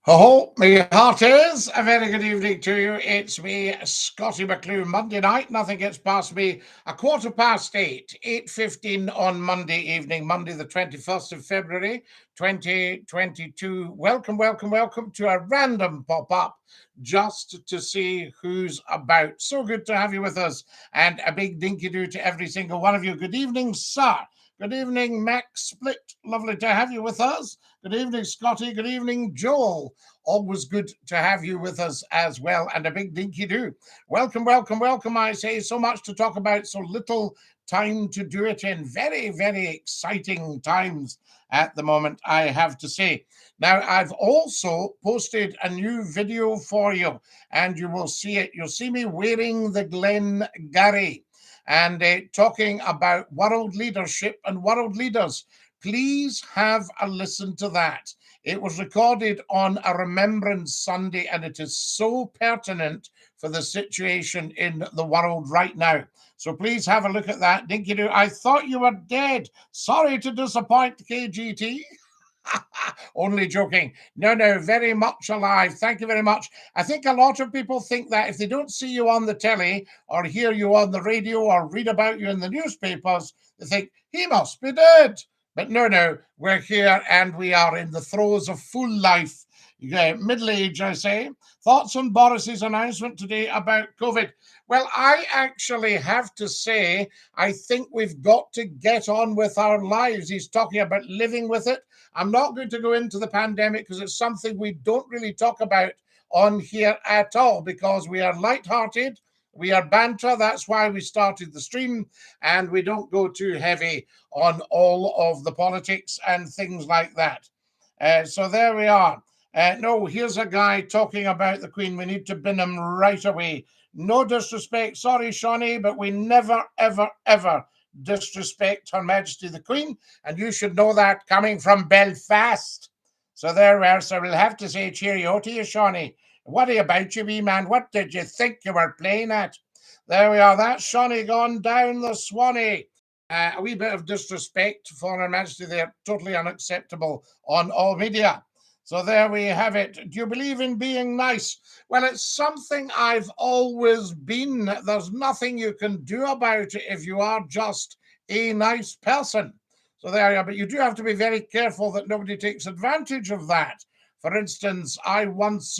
Oh, my heart is a very good evening to you. It's me, Scottie McClue. Monday night, nothing gets past me. 8:15, 8:15 on Monday evening, Monday the 21st of February, 2022. Welcome, welcome, welcome to a random pop-up just to see who's about. So good to have you with us, and a big Dinky-Doo to every single one of you. Good evening, sir. Good evening, Max Split. Lovely to have you with us. Good evening, Scotty. Good evening, Joel. Always good to have you with us as well. And a big Dinky-Doo. Welcome, welcome, welcome. I say so much to talk about, so little time to do it in. Very, very exciting times at the moment, I have to say. Now, I've also posted a new video for you, and you will see it. You'll see me wearing the Glengarry and talking about world leadership and world leaders. Please have a listen to that. It was recorded on a Remembrance Sunday, and it is so pertinent for the situation in the world right now. So please have a look at that. Dinky-Doo, I thought you were dead. Sorry to disappoint, KGT. Only joking. No, very much alive. Thank you very much. I think a lot of people think that if they don't see you on the telly or hear you on the radio or read about you in the newspapers, they think he must be dead. But no, we're here and we are in the throes of full life. Middle age, I say. Thoughts on Boris's announcement today about COVID? Well, I actually have to say, I think we've got to get on with our lives. He's talking about living with it. I'm not going to go into the pandemic because it's something we don't really talk about on here at all because we are lighthearted. We are banter. That's why we started the stream, and we don't go too heavy on all of the politics and things like that. So there we are. No, here's a guy talking about the Queen. We need to bin him right away. No disrespect. Sorry, Shawnee, but we never, ever, ever disrespect Her Majesty the Queen. And you should know that coming from Belfast. So there we are. So we'll have to say cheerio to you, Shawnee. What about you, wee man? What did you think you were playing at? There we are. That's Shawnee gone down the Swanee. A wee bit of disrespect for Her Majesty there. Totally unacceptable on all media. So there we have it. Do you believe in being nice? Well, it's something I've always been. There's nothing you can do about it if you are just a nice person. So there you are. But you do have to be very careful that nobody takes advantage of that. For instance, I once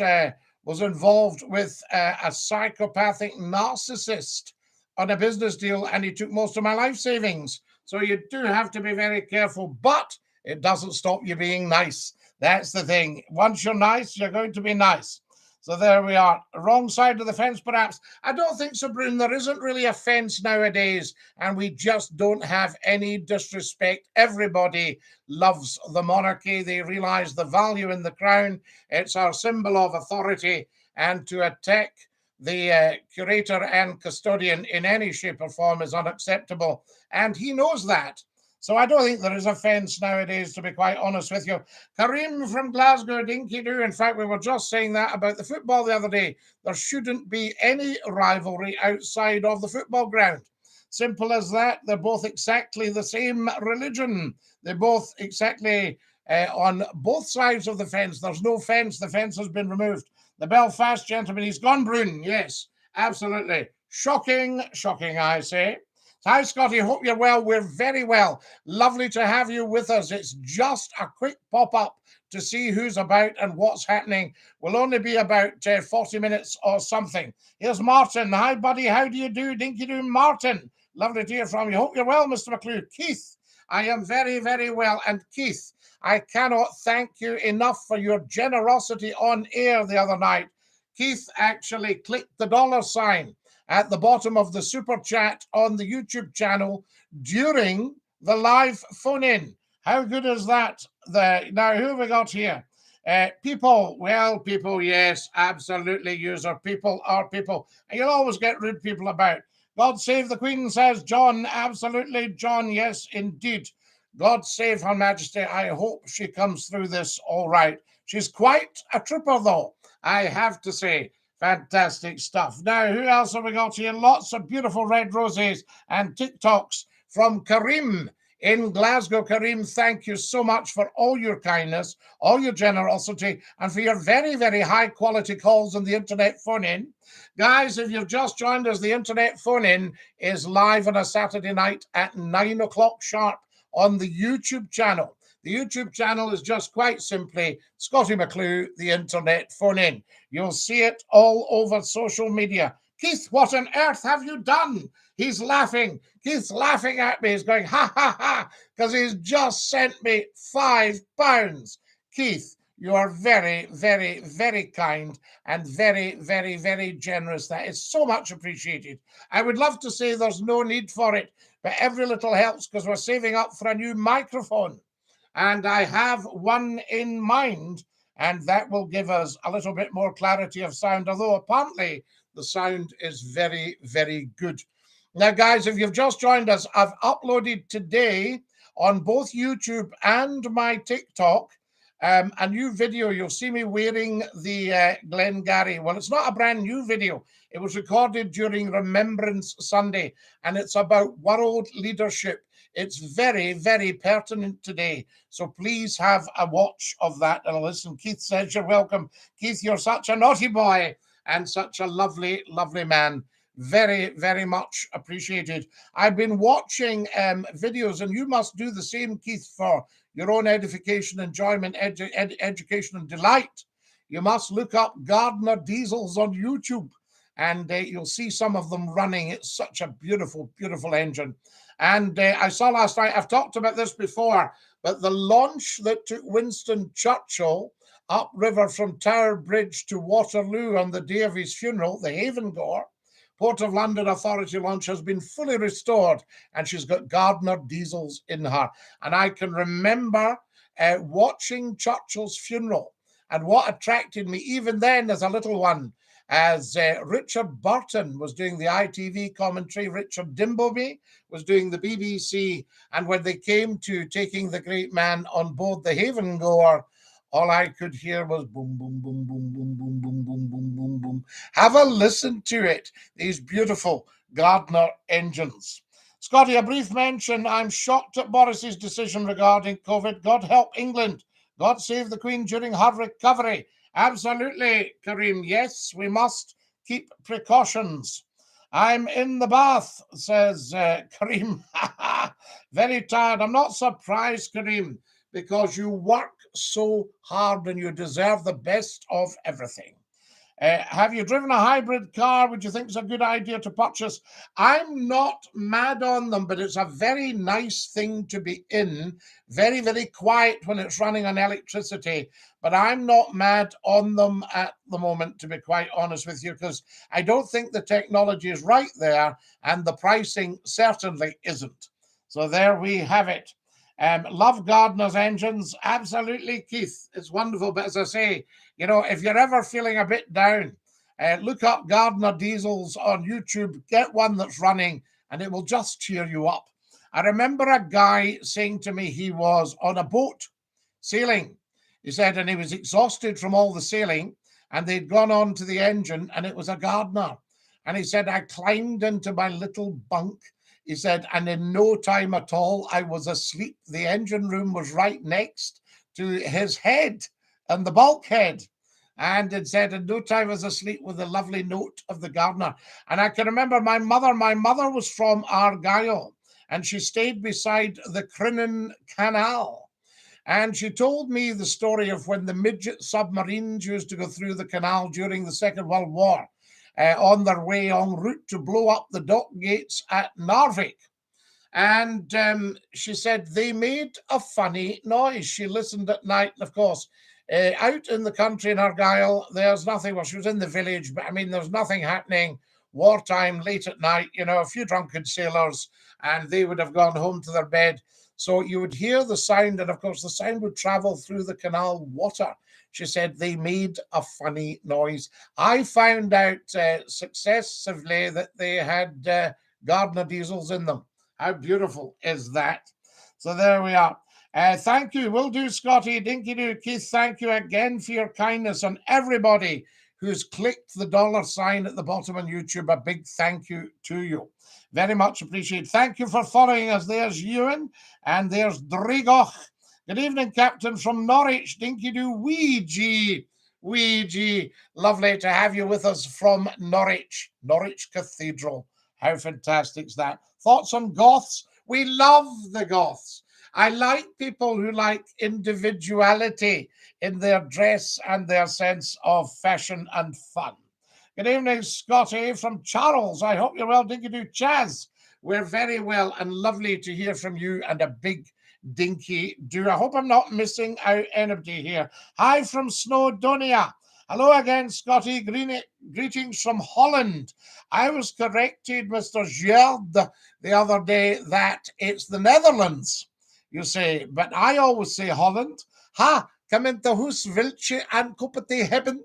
was involved with a psychopathic narcissist on a business deal, and he took most of my life savings. So you do have to be very careful, but it doesn't stop you being nice. That's the thing. Once you're nice, you're going to be nice. So there we are. Wrong side of the fence, perhaps. I don't think so, Brune. There isn't really a fence nowadays, and we just don't have any disrespect. Everybody loves the monarchy. They realize the value in the crown. It's our symbol of authority, and to attack the curator and custodian in any shape or form is unacceptable. And he knows that. So I don't think there is a fence nowadays, to be quite honest with you. Karim from Glasgow, Dinky-Doo. In fact, we were just saying that about the football the other day. There shouldn't be any rivalry outside of the football ground. Simple as that. They're both exactly the same religion. They're both exactly on both sides of the fence. There's no fence. The fence has been removed. The Belfast gentleman, he's gone, Brune. Yes, absolutely. Shocking, I say. Hi, Scotty. Hope you're well. We're very well. Lovely to have you with us. It's just a quick pop-up to see who's about and what's happening. We'll only be about 40 minutes or something. Here's Martin. Hi, buddy. How do you do? Dinky-Doo, Martin. Lovely to hear from you. Hope you're well, Mr. McClue. Keith, I am very, very well. And Keith, I cannot thank you enough for your generosity on air the other night. Keith actually clicked the $sign at the bottom of the super chat on the YouTube channel during the live phone-in. How good is that? Now, who have we got here? People, yes, absolutely, user. People are people. And you'll always get rude people about. God save the Queen, says John. Absolutely, John, yes, indeed. God save Her Majesty. I hope she comes through this all right. She's quite a trooper, though, I have to say. Fantastic stuff. Now, who else have we got here? Lots of beautiful red roses and TikToks from Karim in Glasgow. Kareem, thank you so much for all your kindness, all your generosity, and for your very, very high quality calls on the internet phone in. Guys, if you've just joined us, the internet phone in is live on a Saturday night at 9 o'clock sharp on the YouTube channel. The YouTube channel is just quite simply Scottie McClue, the internet phone in. You'll see it all over social media. Keith, what on earth have you done? He's laughing. Keith's laughing at me. He's going, ha, ha, ha, because he's just sent me £5. Keith, you are very, very, very kind and very, very, very generous. That is so much appreciated. I would love to say there's no need for it, but every little helps because we're saving up for a new microphone. And I have one in mind, and that will give us a little bit more clarity of sound, although apparently the sound is very, very good. Now, guys, if you've just joined us, I've uploaded today on both YouTube and my TikTok a new video. You'll see me wearing the Glengarry. Well, it's not a brand new video. It was recorded during Remembrance Sunday, and it's about world leadership. It's very, very pertinent today. So please have a watch of that and listen. Keith says you're welcome. Keith, you're such a naughty boy and such a lovely, lovely man. Very, very much appreciated. I've been watching videos, and you must do the same, Keith, for your own edification, enjoyment, education, and delight. You must look up Gardner diesels on YouTube, and you'll see some of them running. It's such a beautiful, beautiful engine. And I saw last night, I've talked about this before, but the launch that took Winston Churchill upriver from Tower Bridge to Waterloo on the day of his funeral, the Haven Gore, Port of London Authority launch has been fully restored, and she's got Gardner diesels in her. And I can remember watching Churchill's funeral, and what attracted me even then as a little one, as Richard Burton was doing the ITV commentary, Richard Dimbleby was doing the BBC, and when they came to taking the great man on board the Haven Gore, all I could hear was boom, boom, boom, boom, boom, boom, boom, boom, boom, boom, boom. Have a listen to it. These beautiful Gardner engines. Scottie, a brief mention. I'm shocked at Boris's decision regarding COVID. God help England. God save the Queen during her recovery. Absolutely, Kareem. Yes, we must keep precautions. I'm in the bath, says Kareem. Very tired. I'm not surprised, Kareem, because you work so hard and you deserve the best of everything. Have you driven a hybrid car? Would you think it's a good idea to purchase? I'm not mad on them, but it's a very nice thing to be in. Very, very quiet when it's running on electricity. But I'm not mad on them at the moment, to be quite honest with you, because I don't think the technology is right there, and the pricing certainly isn't. So there we have it. Love Gardner's engines. Absolutely, Keith. It's wonderful. But as I say, you know, if you're ever feeling a bit down, look up Gardner diesels on YouTube. Get one that's running, and it will just cheer you up. I remember a guy saying to me he was on a boat sailing. He said, and he was exhausted from all the sailing, and they'd gone on to the engine, and it was a Gardner. And he said, I climbed into my little bunk. He said, and in no time at all, I was asleep. The engine room was right next to his head and the bulkhead. And it said, in no time I was asleep with the lovely note of the Gardner. And I can remember my mother was from Argyll, and she stayed beside the Crinan Canal. And she told me the story of when the midget submarines used to go through the canal during the Second World War. On their way en route to blow up the dock gates at Narvik. And she said they made a funny noise. She listened at night, and of course, out in the country in Argyll, there's nothing. Well, she was in the village, but I mean, there's nothing happening. Wartime, late at night, you know, a few drunken sailors, and they would have gone home to their bed. So you would hear the sound, and of course, the sound would travel through the canal water. She said they made a funny noise. I found out successively that they had Gardner diesels in them. How beautiful is that? So there we are. Thank you. Will do, Scottie. Dinky-Doo. Keith, thank you again for your kindness. And everybody who's clicked the $ at the bottom on YouTube. A big thank you to you. Very much appreciated. Thank you for following us. There's Ewan and there's Drigoch. Good evening, Captain from Norwich. Dinky-Doo, Ouija. Lovely to have you with us from Norwich Cathedral. How fantastic is that? Thoughts on goths? We love the goths. I like people who like individuality in their dress and their sense of fashion and fun. Good evening, Scotty from Charles. I hope you're well. Dinky-Doo, Chaz. We're very well and lovely to hear from you, and a big Dinky-Doo. I hope I'm not missing out anybody here. Hi from Snowdonia. Hello again, Scotty. Greetings from Holland. I was corrected, Mr. Gerd, the other day that it's the Netherlands, you say, but I always say Holland. Ha, come into huis, wiltje en koppete hebben.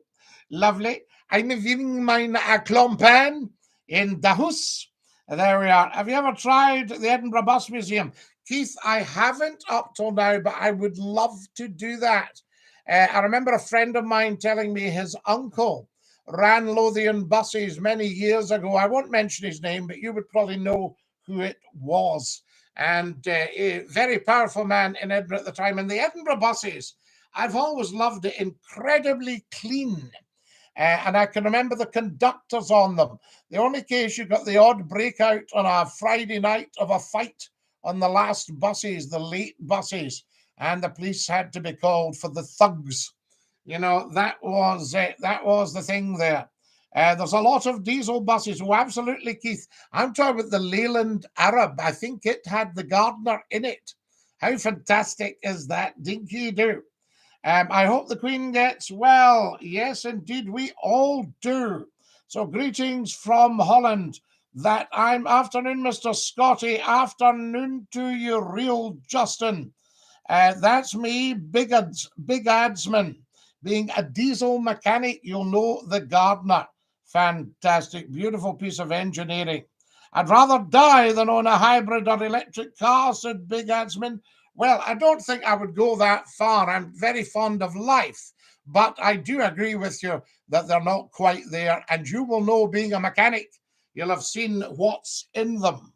Lovely. I'm viewing mine klompen in the huis. There we are. Have you ever tried the Edinburgh Bus Museum? Keith, I haven't up till now, but I would love to do that. I remember a friend of mine telling me his uncle ran Lothian buses many years ago. I won't mention his name, but you would probably know who it was. And a very powerful man in Edinburgh at the time. And the Edinburgh buses, I've always loved it, incredibly clean. And I can remember the conductors on them. The only case you got the odd breakout on a Friday night of a fight on the last buses, the late buses, and the police had to be called for the thugs. You know, that was it. That was the thing there. There's a lot of diesel buses. Oh, absolutely, Keith. I'm talking about the Leyland Arab. I think it had the gardener in it. How fantastic is that? Dinky-Doo. I hope the Queen gets well. Yes, indeed, we all do. So greetings from Holland. That I'm afternoon, Mr. Scotty. Afternoon to you, real Justin. That's me, big adsman. Being a diesel mechanic, you'll know the gardener. Fantastic, beautiful piece of engineering. I'd rather die than own a hybrid or electric car, said Big Adsman. Well, I don't think I would go that far. I'm very fond of life, but I do agree with you that they're not quite there. And you will know, being a mechanic, you'll have seen what's in them.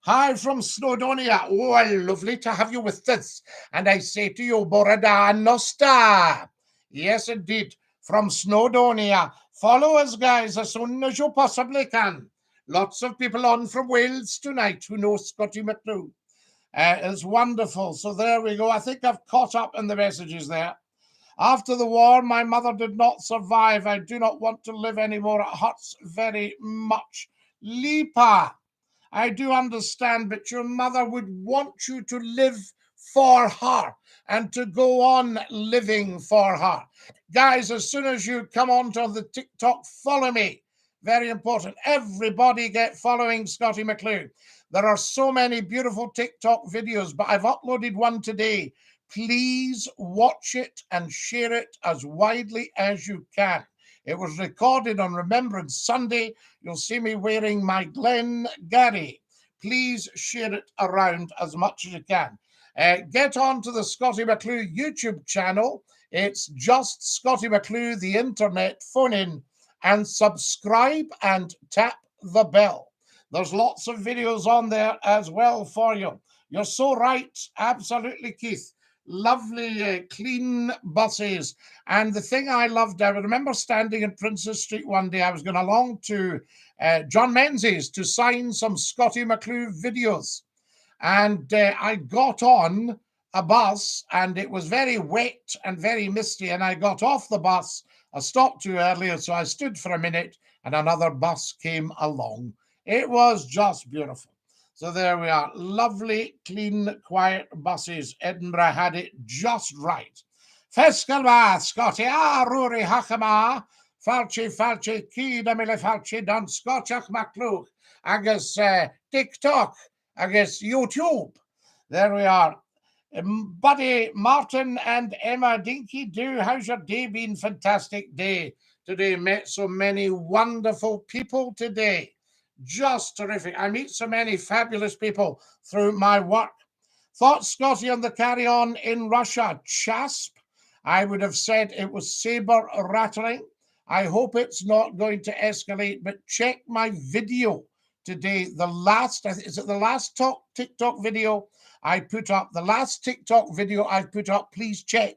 Hi from Snowdonia. Oh, lovely to have you with us. And I say to you, Borada Nosta. Yes, indeed, from Snowdonia. Follow us, guys, as soon as you possibly can. Lots of people on from Wales tonight who know Scotty McClue. It's wonderful. So there we go. I think I've caught up in the messages there. After the war, my mother did not survive. I do not want to live anymore. It hurts very much. Lipa, I do understand, but your mother would want you to live for her and to go on living for her. Guys, as soon as you come onto the TikTok, follow me. Very important. Everybody get following Scotty McClue. There are so many beautiful TikTok videos, but I've uploaded one today. Please watch it and share it as widely as you can. It was recorded on Remembrance Sunday. You'll see me wearing my Glen Gary. Please share it around as much as you can. Get on to the Scotty McClue YouTube channel. It's just Scotty McClue, the internet, phone in and subscribe and tap the bell. There's lots of videos on there as well for you. You're so right. Absolutely, Keith. Lovely, clean buses. And the thing I loved, I remember standing in Princess Street one day. I was going along to John Menzies to sign some Scotty McClue videos. And I got on a bus, and it was very wet and very misty. And I got off the bus. I stopped too early, so I stood for a minute, and another bus came along. It was just beautiful. So there we are. Lovely, clean, quiet buses. Edinburgh had it just right. Feskalma, Scotty, Rory Hakama, Falchi, Key, Damile Falchi, Don Scotchach McClue, agus TikTok, agus YouTube. There we are. Buddy, Martin and Emma, Dinky-Doo, how's your day been? Fantastic day today. Met so many wonderful people today. Just terrific. I meet so many fabulous people through my work. Thoughts, Scotty, on the carry-on in Russia? Chasp. I would have said it was saber rattling. I hope it's not going to escalate, but check my video today. The last, is it the last TikTok video I put up? The last TikTok video I've put up, please check.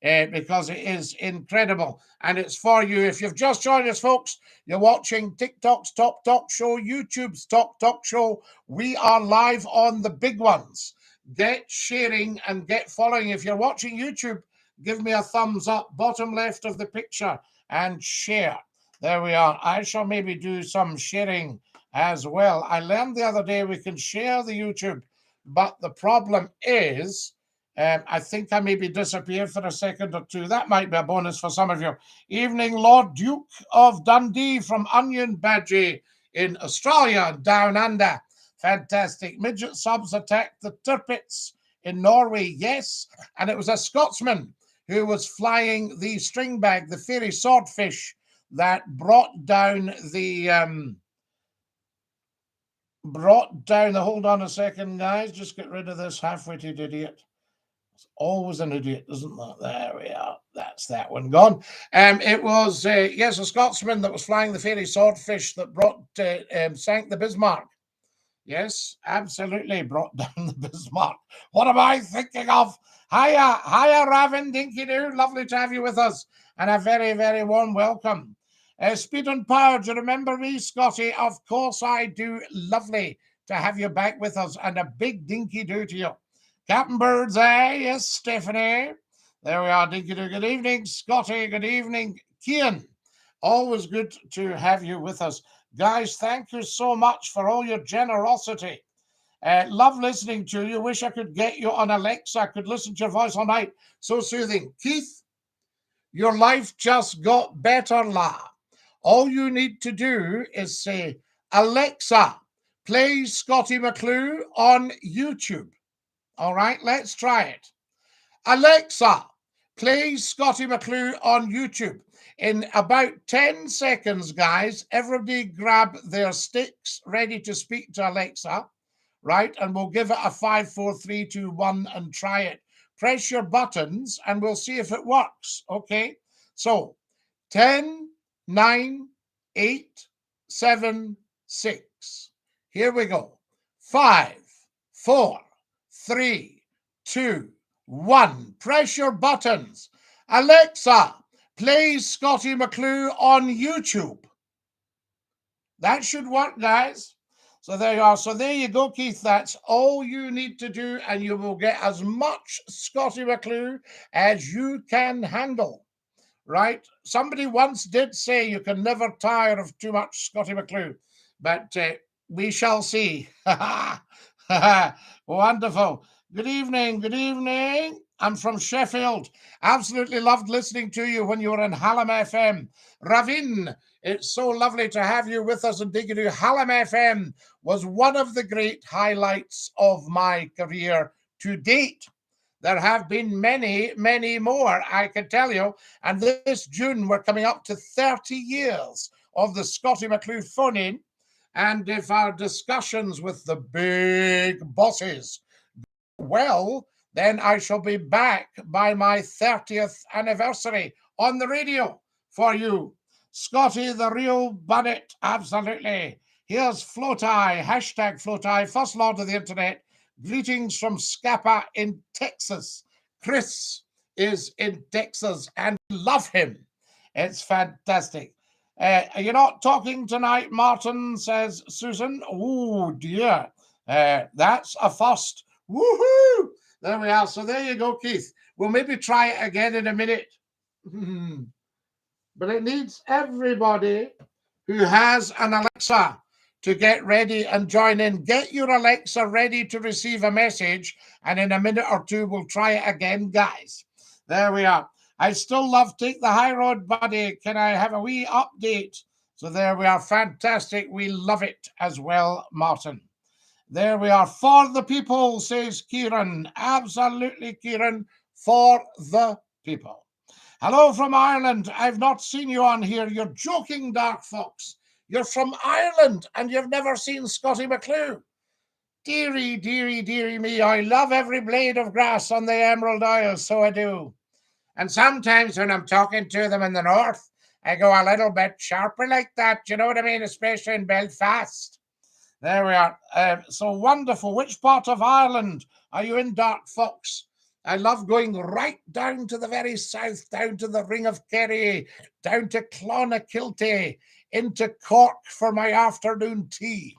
Because it is incredible and it's for you. If you've just joined us, folks, you're watching TikTok's Top Talk Show, YouTube's Top Talk Show. We are live on the big ones. Get sharing and get following. If you're watching YouTube, give me a thumbs up, bottom left of the picture, and share. There we are. I shall maybe do some sharing as well. I learned the other day we can share the YouTube, but the problem is, I think I maybe disappeared for a second or two. That might be a bonus for some of you. Evening, Lord Duke of Dundee from Onion Badgie in Australia, down under. Fantastic. Midget subs attacked the Tirpitz in Norway. Yes, and it was a Scotsman who was flying the string bag, the fairy swordfish, that brought down the... hold on a second, guys. Just get rid of this half-witted idiot. It's always an idiot, isn't that? There we are. That's that one gone. It was, yes, a Scotsman that was flying the fairy swordfish that sank the Bismarck. Yes, absolutely, brought down the Bismarck. What am I thinking of? Hiya, Raven, Dinky-Doo. Lovely to have you with us, and a very, very warm welcome. Speed and Power, do you remember me, Scotty? Of course I do. Lovely to have you back with us, and a big Dinky-Doo to you. Captain Bird's Eye, yes, Stephanie. There we are, Dinky-Doo. Good evening, Scotty. Good evening, Kian. Always good to have you with us. Guys, thank you so much for all your generosity. Love listening to you. Wish I could get you on Alexa. I could listen to your voice all night. So soothing. Keith, your life just got better, la. All you need to do is say, Alexa, play Scottie McClue on YouTube. All right, let's try it. Alexa, play Scottie McClue on YouTube. In about 10 seconds, guys, everybody grab their sticks ready to speak to Alexa, right? And we'll give it a 5, 4, 3, 2, 1 and try it. Press your buttons and we'll see if it works, okay? So 10, 9, 8, 7, 6. Here we go. 5, 4, 3, 2, 1. Press your buttons. Alexa, play Scottie McClue on YouTube. That should work, guys. So there you are. So there you go, Keith. That's all you need to do, and you will get as much Scottie McClue as you can handle. Right? Somebody once did say you can never tire of too much Scottie McClue, but we shall see. Wonderful. Good evening. Good evening. I'm from Sheffield. Absolutely loved listening to you when you were in Hallam FM. Ravin, it's so lovely to have you with us in Dinky-Doo. Hallam FM was one of the great highlights of my career to date. There have been many, many more, I can tell you. And this June, we're coming up to 30 years of the Scottie McClue phone-in. And if our discussions with the big bosses well, then I shall be back by my 30th anniversary on the radio for you. Scotty, the real bunnet, absolutely. Here's Floatai, hashtag Floatai, first lord of the internet. Greetings from Scapa in Texas. Chris is in Texas and love him. It's fantastic. You're not talking tonight, Martin, says Susan. Oh, dear. That's a first. Woohoo! There we are. So there you go, Keith. We'll maybe try it again in a minute. But it needs everybody who has an Alexa to get ready and join in. Get your Alexa ready to receive a message, and in a minute or two, we'll try it again, guys. There we are. I still love Take the High Road, buddy. Can I have a wee update? So there we are. Fantastic. We love it as well, Martin. There we are. For the people, says Kieran. Absolutely, Kieran. For the people. Hello from Ireland. I've not seen you on here. You're joking, Dark Fox. You're from Ireland and you've never seen Scottie McClue. Dearie, dearie, dearie me. I love every blade of grass on the Emerald Isle, so I do. And sometimes when I'm talking to them in the north I go a little bit sharper like that. You know what I mean? Especially in Belfast. There we are. So wonderful. Which part of Ireland are you in, Dark Fox? I love going right down to the very south, down to the Ring of Kerry, down to Clonakilty, into Cork for my afternoon tea.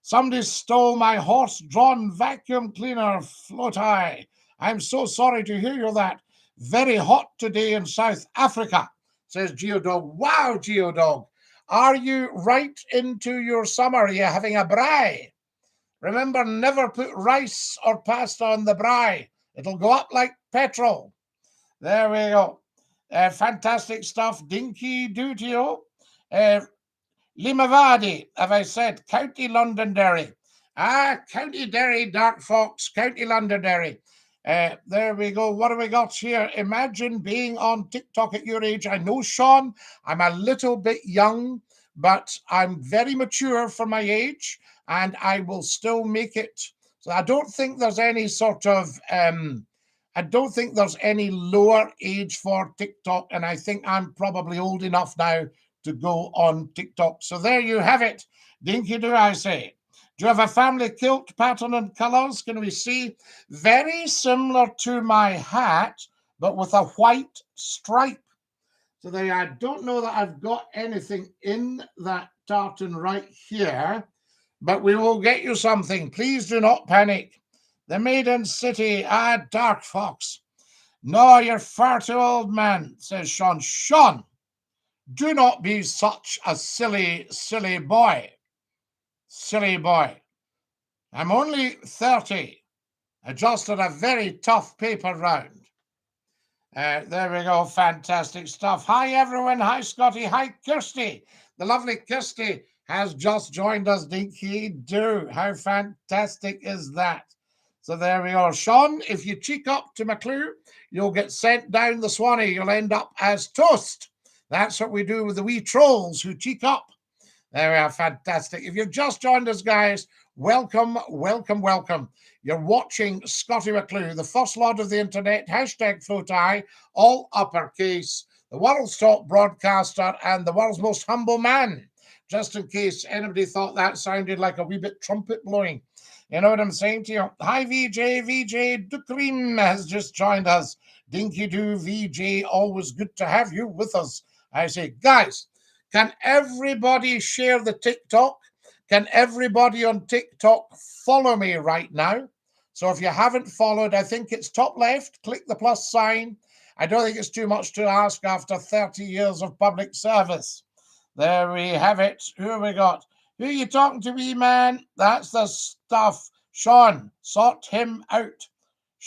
Somebody stole my horse-drawn vacuum cleaner, Flotai. I'm so sorry to hear you that. Very hot today in South Africa, says Geodog. Wow, Geodog. Are you right into your summer? Are you having a braai? Remember, never put rice or pasta on the braai. It'll go up like petrol. There we go. Fantastic stuff. Dinky-Doo to you. Limavady, have I said, County Londonderry. County Derry, Dark Fox, County Londonderry. There we go. What have we got here? Imagine being on TikTok at your age. I know, Sean, I'm a little bit young, but I'm very mature for my age, and I will still make it. So I don't think there's any sort of, I don't think there's any lower age for TikTok, and I think I'm probably old enough now to go on TikTok. So there you have it. Dinky-Doo, I say. Do you have a family kilt pattern and colours? Can we see? Very similar to my hat, but with a white stripe. So there, I don't know that I've got anything in that tartan right here, but we will get you something. Please do not panic. The Maiden City, Dark Fox. No, you're far too old, man, says Sean. Sean, do not be such a silly, silly boy. Silly boy. I'm only 30. I just had a very tough paper round. There we go. Fantastic stuff. Hi, everyone. Hi, Scotty. Hi, Kirsty. The lovely Kirsty has just joined us. Dinky-Doo. How fantastic is that? So there we are. Sean, if you cheek up to McClue, you'll get sent down the Swanee. You'll end up as toast. That's what we do with the wee trolls who cheek up. There we are. Fantastic. If you've just joined us, guys, welcome, welcome, welcome. You're watching Scottie McClue, the first lord of the internet, hashtag FloTie, all uppercase, the world's top broadcaster and the world's most humble man, just in case anybody thought that sounded like a wee bit trumpet blowing. You know what I'm saying to you? Hi, VJ Dukrim has just joined us. Dinky-Doo, VJ, always good to have you with us. I say, guys, can everybody share the TikTok? Can everybody on TikTok follow me right now? So if you haven't followed, I think it's top left, click the plus sign. I don't think it's too much to ask after 30 years of public service. There we have it. Who have we got? Who are you talking to, wee man? That's the stuff. Sean, sort him out.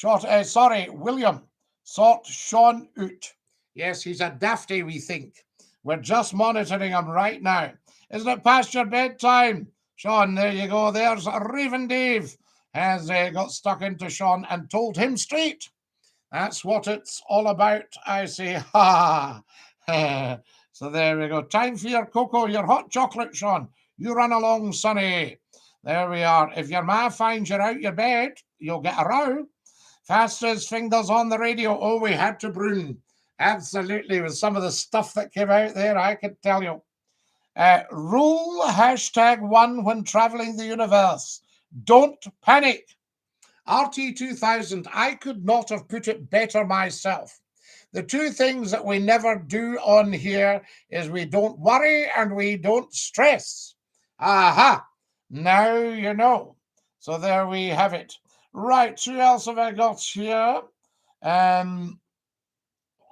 William, sort Sean out. Yes, he's a dafty, we think. We're just monitoring him right now. Isn't it past your bedtime? Sean, there you go. There's Raven Dave has got stuck into Sean and told him straight. That's what it's all about, I say. Ha! So there we go. Time for your cocoa, your hot chocolate, Sean. You run along, sonny. There we are. If your ma finds you out your bed, you'll get a row. Fast as fingers on the radio. Oh, we had to broom. Absolutely, with some of the stuff that came out there, I can tell you. Rule #1 when traveling the universe. Don't panic. RT2000, I could not have put it better myself. The two things that we never do on here is we don't worry and we don't stress. Aha! Now you know. So there we have it. Right, who else have I got here?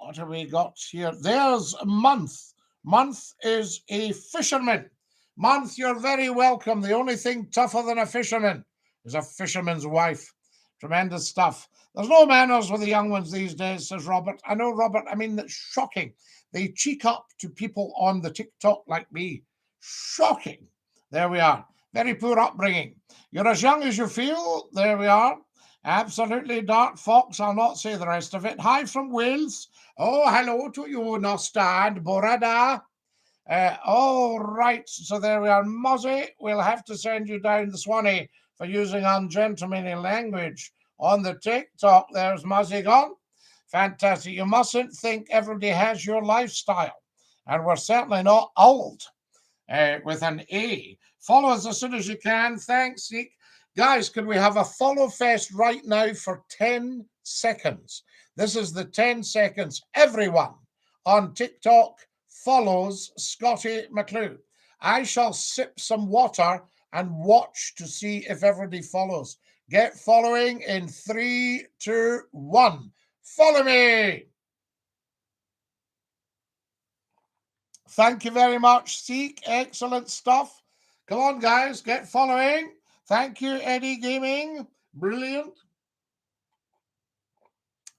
What have we got here? There's Month. Month is a fisherman. Month, you're very welcome. The only thing tougher than a fisherman is a fisherman's wife. Tremendous stuff. There's no manners with the young ones these days, says Robert. I know, Robert. I mean, that's shocking. They cheek up to people on the TikTok like me. Shocking. There we are. Very poor upbringing. You're as young as you feel. There we are. Absolutely, Dark Fox. I'll not say the rest of it. Hi from Wales. Oh, hello to you, Nosta and Borada. All right. So there we are. Muzzy, we'll have to send you down the Swanee for using ungentlemanly language on the TikTok. There's Muzzy gone. Fantastic. You mustn't think everybody has your lifestyle. and we're certainly not old with an A. Follow us as soon as you can. Thanks, Zeke. Guys, can we have a follow fest right now for 10 seconds? This is the 10 seconds. Everyone on TikTok follows Scottie McClue. I shall sip some water and watch to see if everybody follows. Get following in 3, 2, 1. Follow me. Thank you very much, Seek. Excellent stuff. Come on, guys, get following. Thank you, Eddie Gaming. Brilliant.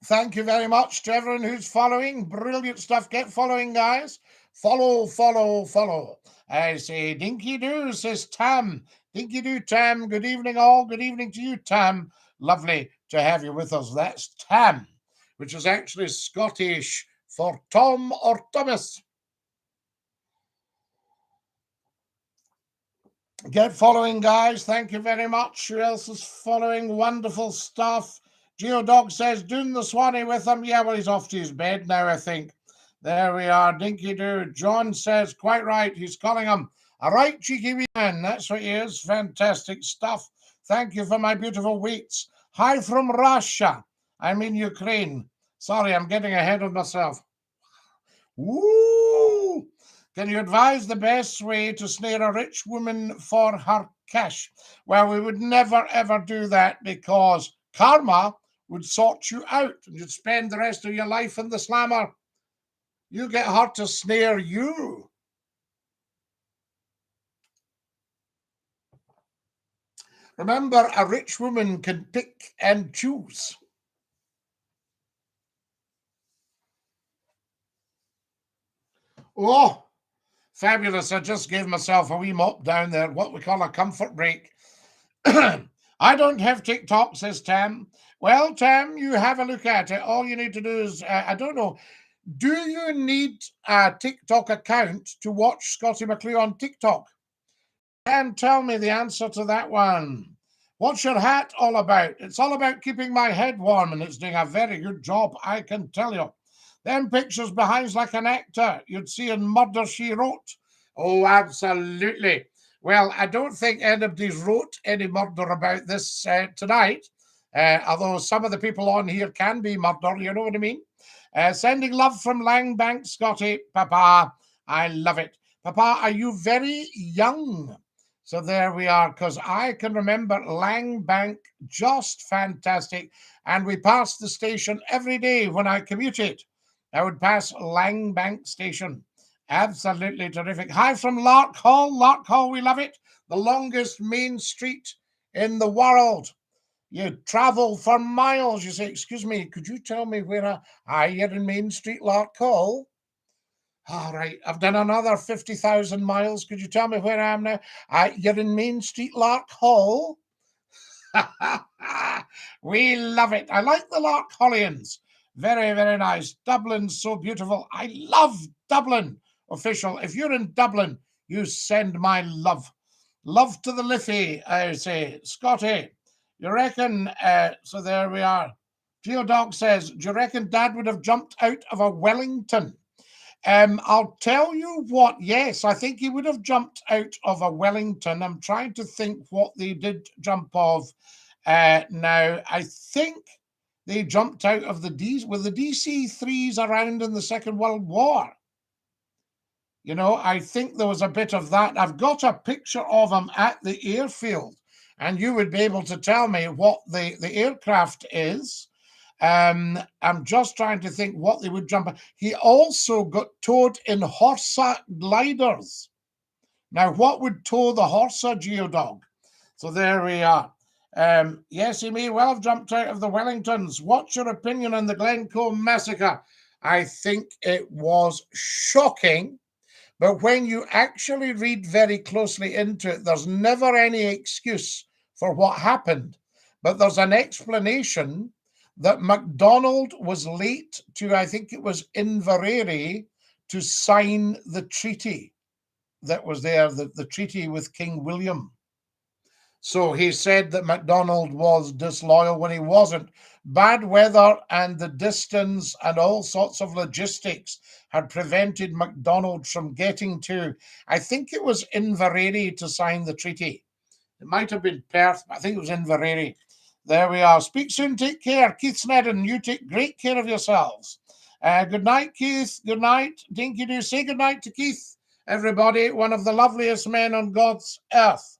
Thank you very much to everyone who's following. Brilliant stuff. Get following, guys. Follow, follow, follow. I say Dinky-Doo, says Tam. Dinky-Doo, Tam. Good evening, all. Good evening to you, Tam. Lovely to have you with us. That's Tam, which is actually Scottish for Tom or Thomas. Get following, guys. Thank you very much. Who else is following? Wonderful stuff. Geodog says, doing the Swanee with him. Yeah, well, he's off to his bed now, I think. There we are. Dinky-Doo. John says, quite right. He's calling him a right cheeky wee man. That's what he is. Fantastic stuff. Thank you for my beautiful wheats. Hi from Russia. I'm in Ukraine. Sorry, I'm getting ahead of myself. Woo! Can you advise the best way to snare a rich woman for her cash? Well, we would never, ever do that because karma would sort you out and you'd spend the rest of your life in the slammer. You get her to snare you. Remember, a rich woman can pick and choose. Oh, fabulous. I just gave myself a wee mop down there, what we call a comfort break. I don't have TikTok, says Tam. Well, Tam, you have a look at it. All you need to do is, I don't know, do you need a TikTok account to watch Scottie McClue on TikTok? And tell me the answer to that one. What's your hat all about? It's all about keeping my head warm, and it's doing a very good job, I can tell you. Them pictures behind's like an actor you'd see in Murder, She Wrote. Oh, absolutely. Well, I don't think anybody's wrote any murder about this tonight, although some of the people on here can be murder, you know what I mean? Sending love from Langbank, Scottie. Papa, I love it. Papa, are you very young? So there we are, because I can remember Langbank, just fantastic. And we passed the station every day when I commuted. I would pass Langbank Station. Absolutely terrific. Hi from Lark Hall. Lark Hall, we love it. The longest main street in the world. You travel for miles. You say, excuse me, could you tell me where you're in Main Street, Lark Hall? All right, I've done another 50,000 miles. Could you tell me where I am now? You're in Main Street, Lark Hall. We love it. I like the Lark Hollians. Very, very nice. Dublin's so beautiful. I love Dublin. Official. If you're in Dublin, you send my love. Love to the Liffey, I say. Scottie, you reckon? So there we are. Geodog says, do you reckon Dad would have jumped out of a Wellington? I'll tell you what, yes, I think he would have jumped out of a Wellington. I'm trying to think what they did jump off. Now, I think they jumped out of the DC-3s around in the Second World War. You know, I think there was a bit of that. I've got a picture of him at the airfield, and you would be able to tell me what the aircraft is. I'm just trying to think what they would jump. He also got towed in Horsa gliders. Now, what would tow the Horsa, Geodog? So there we are. Yes, he may well have jumped out of the Wellingtons. What's your opinion on the Glencoe massacre? I think it was shocking. But when you actually read very closely into it, there's never any excuse for what happened. But there's an explanation that MacDonald was late to, I think it was Inverary, to sign the treaty that was there, the treaty with King William. So he said that McDonald was disloyal when he wasn't. Bad weather and the distance and all sorts of logistics had prevented McDonald from getting to, I think it was Inverary to sign the treaty. It might have been Perth, but I think it was Inverary. There we are. Speak soon. Take care. Keith Snedden, you take great care of yourselves. Good night, Keith. Good night. Dinky-Doo. Say good night to Keith, everybody. One of the loveliest men on God's earth.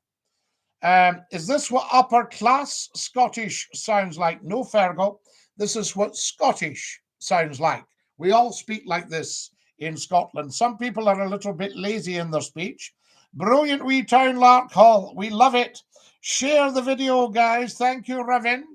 Is this what upper class Scottish sounds like? No, Fergal. This is what Scottish sounds like. We all speak like this in Scotland. Some people are a little bit lazy in their speech. Brilliant wee town, Lark Hall. We love it. Share the video, guys. Thank you, Ravin.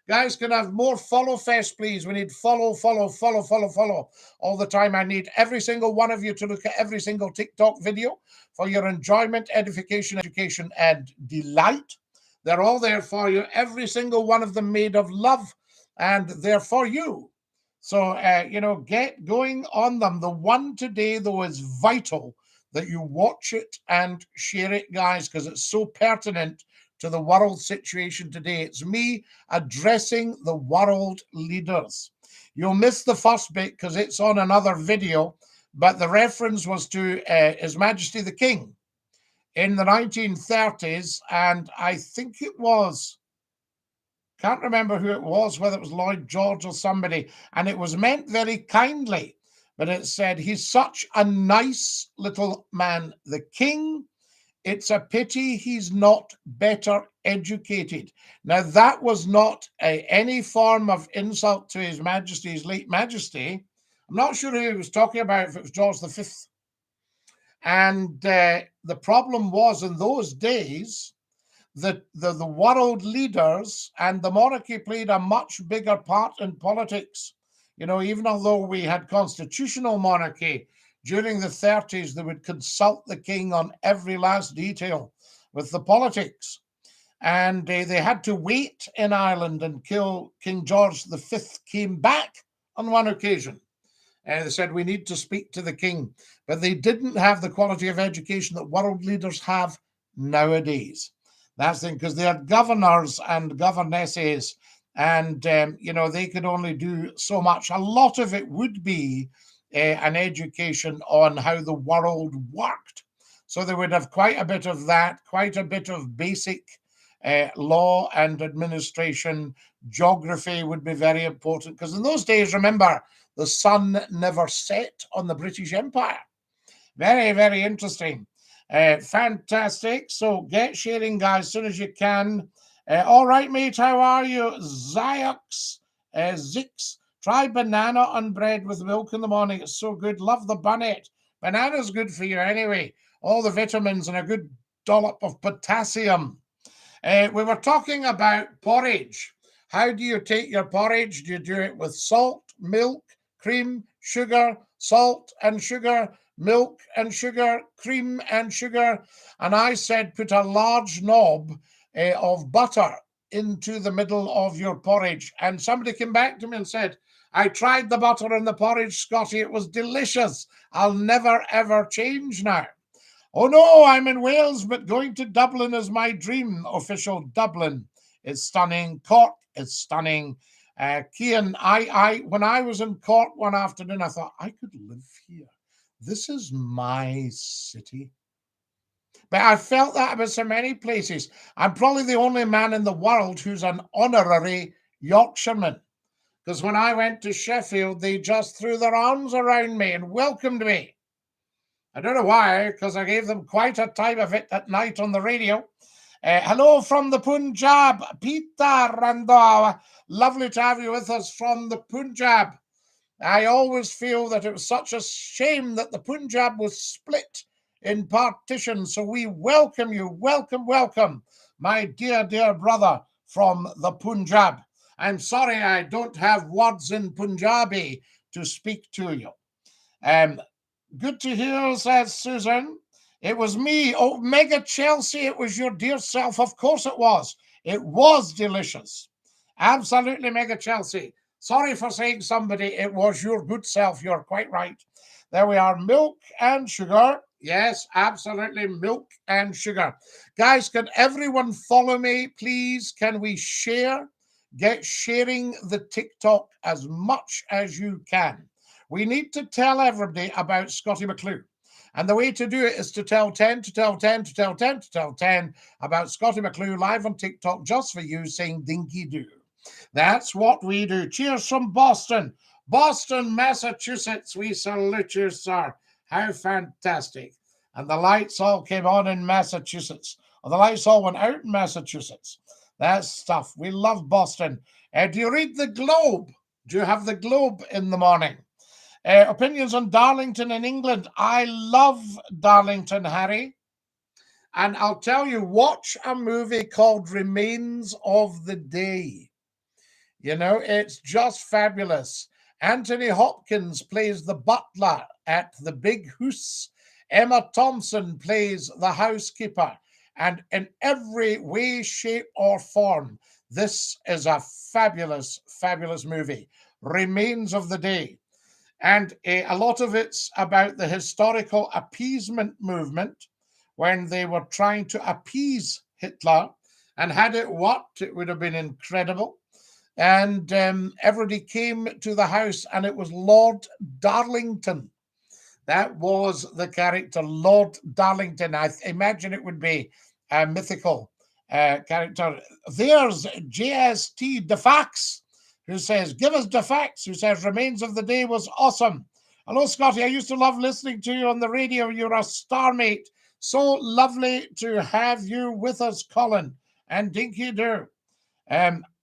Guys, can I have more follow fest, please? We need follow all the time. I need every single one of you to look at every single TikTok video for your enjoyment, edification, education, and delight. They're all there for you. Every single one of them made of love, and they're for you. So, get going on them. The one today, though, is vital that you watch it and share it, guys, because it's so pertinent to the world situation today. It's me addressing the world leaders. You'll miss the first bit because it's on another video, but the reference was to His Majesty the King in the 1930s, and I think it was, can't remember who it was, whether it was Lloyd George or somebody, and it was meant very kindly, but it said, he's such a nice little man, the king. It's a pity he's not better educated. Now, that was not any form of insult to His Majesty, His late Majesty. I'm not sure who he was talking about, if it was George V. And the problem was, in those days, that the world leaders and the monarchy played a much bigger part in politics. Even although we had constitutional monarchy, during the 30s, they would consult the king on every last detail with the politics. And they had to wait in Ireland until King George V came back on one occasion. And they said, we need to speak to the king. But they didn't have the quality of education that world leaders have nowadays. That's the thing, because they had governors and governesses, and, they could only do so much. A lot of it would be an education on how the world worked. So they would have quite a bit of that, quite a bit of basic law and administration. Geography would be very important, because in those days, remember, the sun never set on the British Empire. Very, very interesting. Fantastic. So get sharing, guys, as soon as you can. All right, mate, how are you? Zix. Try banana on bread with milk in the morning. It's so good. Love the bunnet. Banana's good for you anyway. All the vitamins and a good dollop of potassium. We were talking about porridge. How do you take your porridge? Do you do it with salt, milk, cream, sugar, salt and sugar, milk and sugar, cream and sugar? And I said, put a large knob of butter into the middle of your porridge. And somebody came back to me and said, I tried the butter in the porridge, Scotty. It was delicious. I'll never, ever change now. Oh, no, I'm in Wales, but going to Dublin is my dream. Official Dublin. It's stunning. Cork is stunning. Cian, when I was in Cork one afternoon, I thought, I could live here. This is my city. But I felt that about so many places. I'm probably the only man in the world who's an honorary Yorkshireman. Because when I went to Sheffield, they just threw their arms around me and welcomed me. I don't know why, because I gave them quite a time of it at night on the radio. Hello from the Punjab, Peter Randhawa. Lovely to have you with us from the Punjab. I always feel that it was such a shame that the Punjab was split in partition. So we welcome you. Welcome, welcome, my dear, dear brother from the Punjab. I'm sorry I don't have words in Punjabi to speak to you. Good to hear, says Susan. It was me. Oh, Mega Chelsea, it was your dear self. Of course it was. It was delicious. Absolutely, Mega Chelsea. Sorry for saying somebody. It was your good self. You're quite right. There we are. Milk and sugar. Yes, absolutely. Milk and sugar. Guys, can everyone follow me, please? Can we share? Get sharing the TikTok as much as you can. We need to tell everybody about Scottie McClue. And the way to do it is to tell 10, to tell 10, to tell 10, to tell 10 about Scottie McClue live on TikTok just for you saying Dinky-Doo. That's what we do. Cheers from Boston. Boston, Massachusetts. We salute you, sir. How fantastic. And the lights all came on in Massachusetts. Or the lights all went out in Massachusetts. That's stuff. We love Boston. Do you read the Globe? Do you have the Globe in the morning? Opinions on Darlington in England. I love Darlington, Harry. And I'll tell you, watch a movie called Remains of the Day. You know, it's just fabulous. Anthony Hopkins plays the butler at the Big House. Emma Thompson plays the housekeeper. And in every way, shape, or form, this is a fabulous, fabulous movie. Remains of the Day. And a lot of it's about the historical appeasement movement when they were trying to appease Hitler. And had it worked, it would have been incredible. And everybody came to the house, and it was Lord Darlington. That was the character, Lord Darlington. I imagine it would be a mythical character. There's JST Defax, who says, give us Defax, who says, Remains of the Day was awesome. Hello, Scotty. I used to love listening to you on the radio. You're a star, mate. So lovely to have you with us, Colin and Dinky-Doo.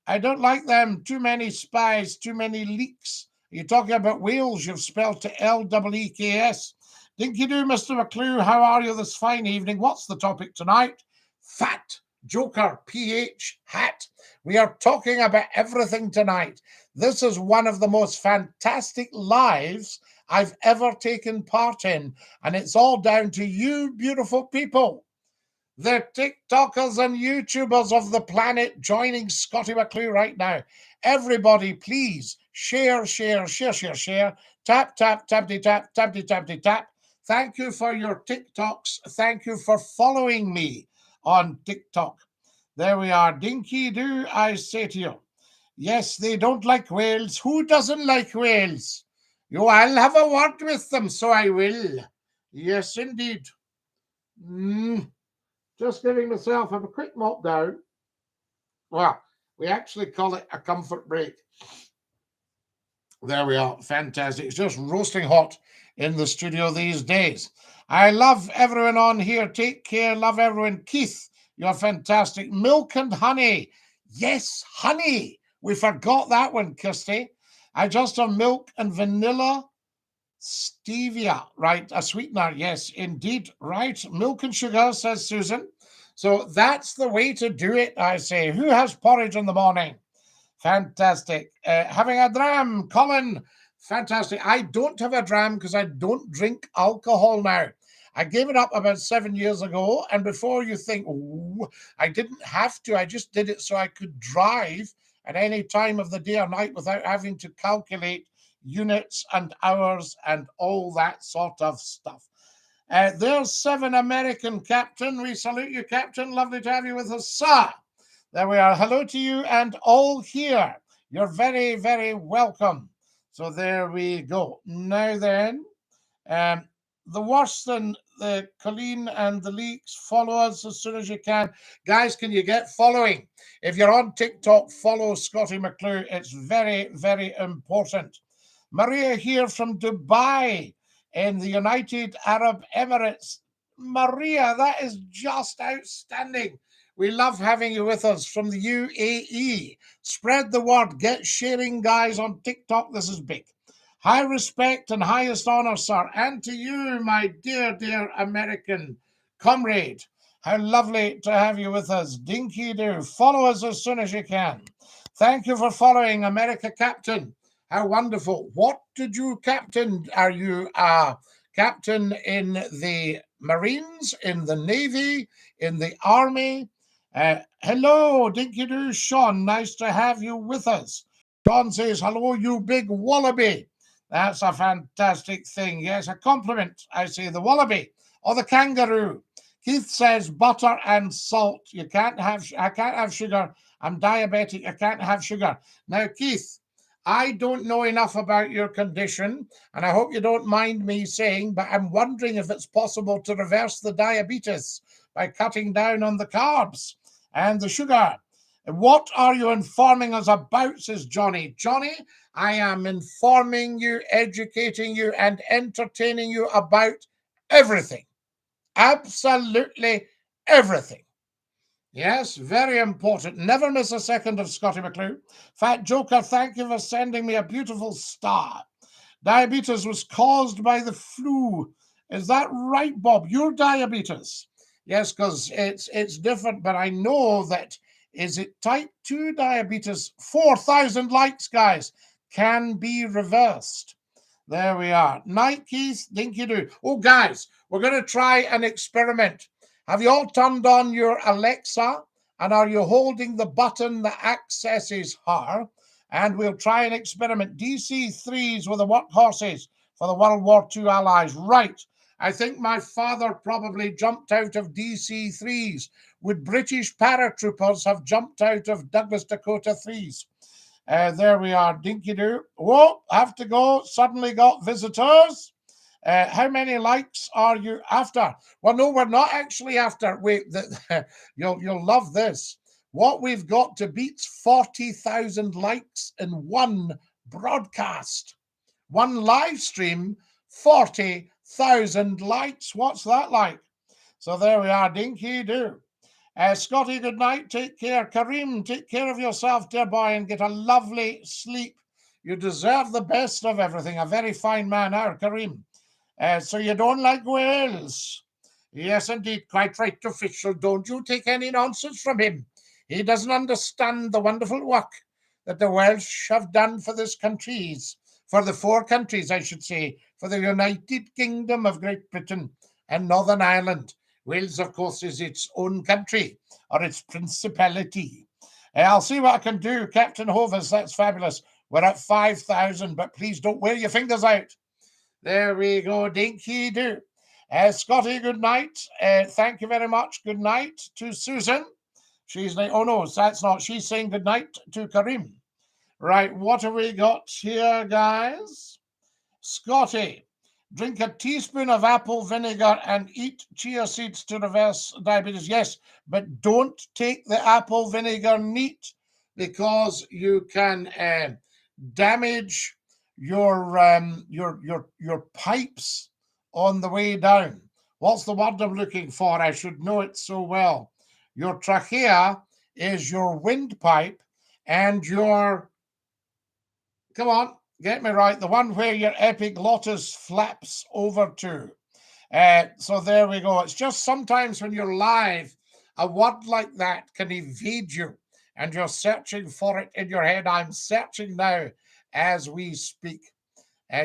I don't like them. Too many spies, too many leaks. You're talking about Wales. You've spelled to L-E-E-K-S. Dinky-Doo, Mr. McClue, how are you this fine evening? What's the topic tonight? Fat Joker, PH, hat. We are talking about everything tonight. This is one of the most fantastic lives I've ever taken part in, and it's all down to you beautiful people. The TikTokers and YouTubers of the planet joining Scottie McClue right now. Everybody, please share, share, share, share, share. Tap, tap, tappity, tap, tappity, tappity, tap. Thank you for your TikToks. Thank you for following me on TikTok. There we are. Dinky-Doo, I say to you. Yes, they don't like whales. Who doesn't like whales? You, I'll have a word with them, so I will. Yes, indeed. Just giving myself a quick mop down. Well, we actually call it a comfort break. There we are. Fantastic. It's just roasting hot in the studio these days. I love everyone on here. Take care. Love everyone. Keith, you're fantastic. Milk and honey. Yes, honey. We forgot that one, Kirsty. I just have milk and vanilla stevia. Right, a sweetener. Yes, indeed. Right. Milk and sugar, says Susan. So that's the way to do it, I say. Who has porridge in the morning? Fantastic. Having a dram, Colin. Fantastic. I don't have a dram because I don't drink alcohol now. I gave it up about 7 years ago. And before you think, oh, I didn't have to, I just did it so I could drive at any time of the day or night without having to calculate units and hours and all that sort of stuff. There's 7 American, Captain. We salute you, Captain. Lovely to have you with us, sir. There we are. Hello to you and all here. You're very, very welcome. So there we go. Now then, the worse than the Colleen and the leaks, follow us as soon as you can. Guys, can you get following? If you're on TikTok, follow Scottie McClue. It's very, very important. Maria here from Dubai in the United Arab Emirates. Maria, that is just outstanding. We love having you with us from the UAE. Spread the word. Get sharing, guys, on TikTok. This is big. High respect and highest honor, sir. And to you, my dear, dear American comrade. How lovely to have you with us. Dinky-Doo. Follow us as soon as you can. Thank you for following America Captain. How wonderful. What did you captain? Are you a captain in the Marines, in the Navy, in the Army? Hello, Dinky-Doo, Sean. Nice to have you with us. Sean says, hello, you big wallaby. That's a fantastic thing. Yes, a compliment. I say the wallaby. Or the kangaroo. Keith says butter and salt. I can't have sugar. I'm diabetic. I can't have sugar. Now, Keith, I don't know enough about your condition, and I hope you don't mind me saying, but I'm wondering if it's possible to reverse the diabetes by cutting down on the carbs and the sugar. What are you informing us about, says Johnny. Johnny, I am informing you, educating you, and entertaining you about everything. Absolutely everything. Yes, very important. Never miss a second of Scottie McClue. Fat Joker, thank you for sending me a beautiful star. Diabetes was caused by the flu. Is that right, Bob? Your diabetes? Yes, because it's different, but I know that, is it type 2 diabetes? 4,000 likes, guys, can be reversed. There we are. Night Keith, Dinky-Doo. Oh, guys, we're going to try an experiment. Have you all turned on your Alexa? And are you holding the button that accesses her? And we'll try an experiment. DC-3s were the workhorses for the World War II Allies. Right. I think my father probably jumped out of DC-3s. Would British paratroopers have jumped out of Douglas Dakota 3s? There we are, Dinky-Doo. Whoa, have to go. Suddenly got visitors. How many likes are you after? Well, no, we're not actually after. Wait, you'll love this. What we've got to beat's 40,000 likes in one broadcast. One live stream, 40,000 likes. What's that like? So there we are, Dinky-Doo. Scotty, good night. Take care. Kareem, take care of yourself, dear boy, and get a lovely sleep. You deserve the best of everything. A very fine man, our Kareem. So you don't like whales? Yes, indeed. Quite right, official. Don't you take any nonsense from him. He doesn't understand the wonderful work that the Welsh have done for this countries, for the 4 countries, I should say, for the United Kingdom of Great Britain and Northern Ireland. Wales, of course, is its own country, or its principality. I'll see what I can do. Captain Hovers, that's fabulous. We're at 5,000, but please don't wear your fingers out. There we go, Dinky-Doo. Scotty, good night. Thank you very much. Good night to Susan. She's like, oh no, that's not. She's saying good night to Kareem. Right, what have we got here, guys? Scotty, drink a teaspoon of apple vinegar and eat chia seeds to reverse diabetes. Yes, but don't take the apple vinegar neat, because you can damage your pipes on the way down. What's the word I'm looking for? I should know it so well. Your trachea is your windpipe, and your, come on, get me right, the one where your epiglottis flaps over to. So there we go. It's just sometimes when you're live, a word like that can evade you, and you're searching for it in your head. I'm searching now as we speak.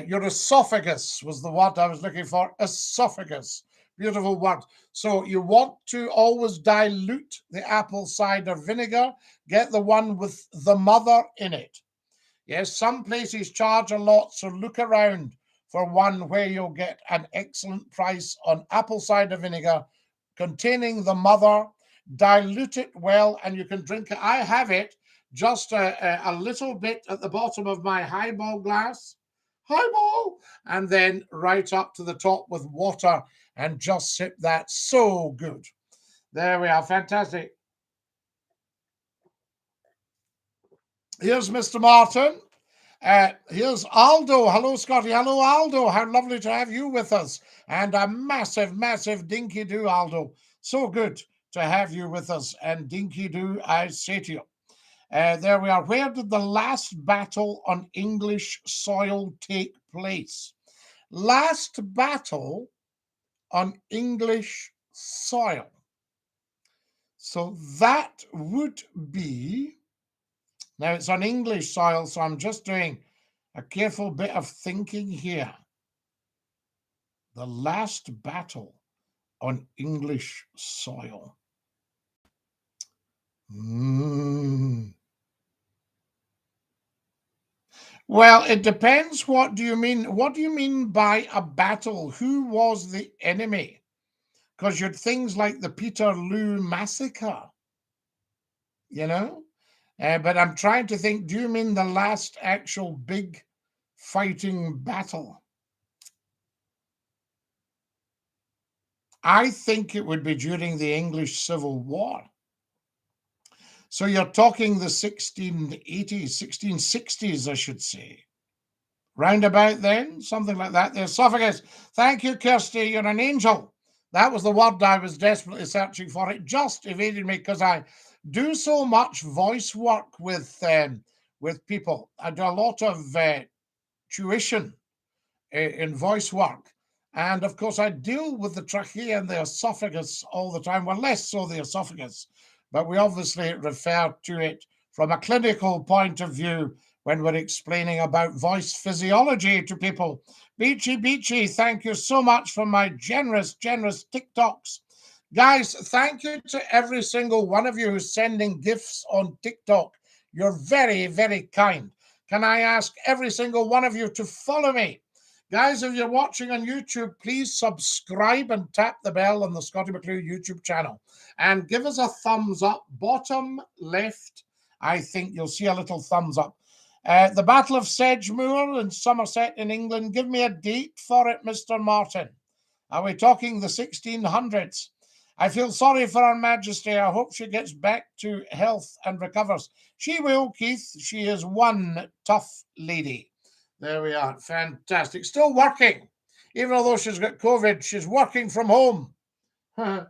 Your esophagus was the word I was looking for. Esophagus. Beautiful word. So you want to always dilute the apple cider vinegar. Get the one with the mother in it. Yes, some places charge a lot, so look around for one where you'll get an excellent price on apple cider vinegar containing the mother. Dilute it well, and you can drink it. I have it just a little bit at the bottom of my highball glass. Highball! And then right up to the top with water, and just sip that. So good. There we are. Fantastic. Here's Mr. Martin. Here's Aldo. Hello, Scotty. Hello, Aldo. How lovely to have you with us. And a massive, massive Dinky-Doo, Aldo. So good to have you with us. And Dinky-Doo, I say to you. There we are. Where did the last battle on English soil take place? Last battle on English soil. So that would be, now it's on English soil, so I'm just doing a careful bit of thinking here. The last battle on English soil. Well, it depends. What do you mean? What do you mean by a battle? Who was the enemy? because you had things like the Peterloo Massacre, you know? But I'm trying to think, do you mean the last actual big fighting battle? I think it would be during the English Civil War. So you're talking the 1680s, 1660s, I should say. Roundabout then, something like that. The esophagus. Thank you, Kirsty. You're an angel. That was the word I was desperately searching for. It just evaded me because I do so much voice work with people. I do a lot of tuition in voice work. And of course, I deal with the trachea and the esophagus all the time. Well, less so the esophagus, but we obviously refer to it from a clinical point of view when we're explaining about voice physiology to people. Beachy, thank you so much for my generous TikToks. Guys, thank you to every single one of you who's sending gifts on TikTok. You're very, very kind. Can I ask every single one of you to follow me? Guys, if you're watching on YouTube, please subscribe and tap the bell on the Scottie McClue YouTube channel. And give us a thumbs up. Bottom left, I think you'll see a little thumbs up. The Battle of Sedgemoor in Somerset in England. Give me a date for it, Mr. Martin. Are we talking the 1600s? I feel sorry for Her Majesty. I hope she gets back to health and recovers. She will, Keith. She is one tough lady. There we are. Fantastic. Still working. Even though she's got COVID, she's working from home. Oh,